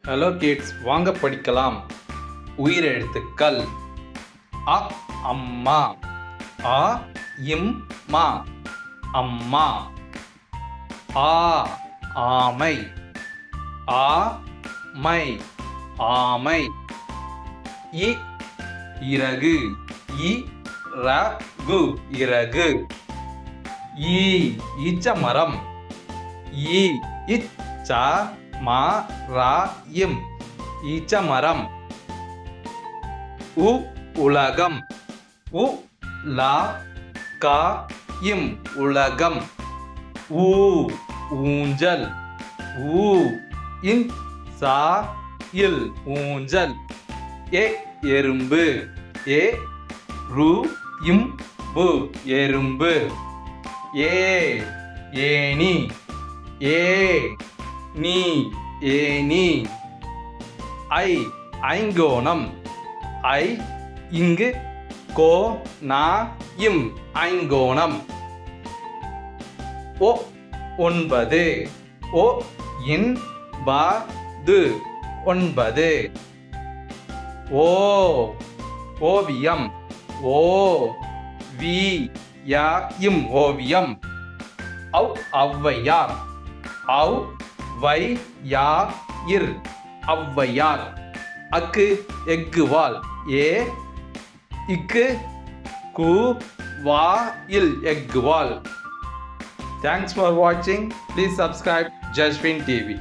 Hello kids, வாங்க படிக்கலாம். உயிரெழுத்துக்கள். அ அம்மா, ஆ இம் மா அம்மா. ஆ ஆமை, ஆ மை ஆமை. இ இறகு, இ ரகு இறகு. ஈ ஈச்சமரம், ஈ இச்ச ம ர இம் ஈச்சமரம். உ உலகம், உ ல க இம் உலகம். ஊ ஊஞ்சல், ஊ இன் ச இல் ஊஞ்சல். ஏ எறும்பு, ஏ ரு இம் பு எறும்பு. ஏ ஏணி, ஏ நீ ஏணி. ஐ ஐங்கோணம், ஐ இங்கு கோ நா இம் ஐங்கோணம். ஓ ஒன்பது, ஓ இன் ப து ஒன்பது. ஓ ஓவியம், ஓ வி ய இம் ஓவியம். ஔ ஔவையார், ஔ வை யா இர் ஔவையார். அக்கு எக்குவால், ஏ இக்கு கு வா இல் எக்குவால். Thanks for watching. Please subscribe Jaswin TV.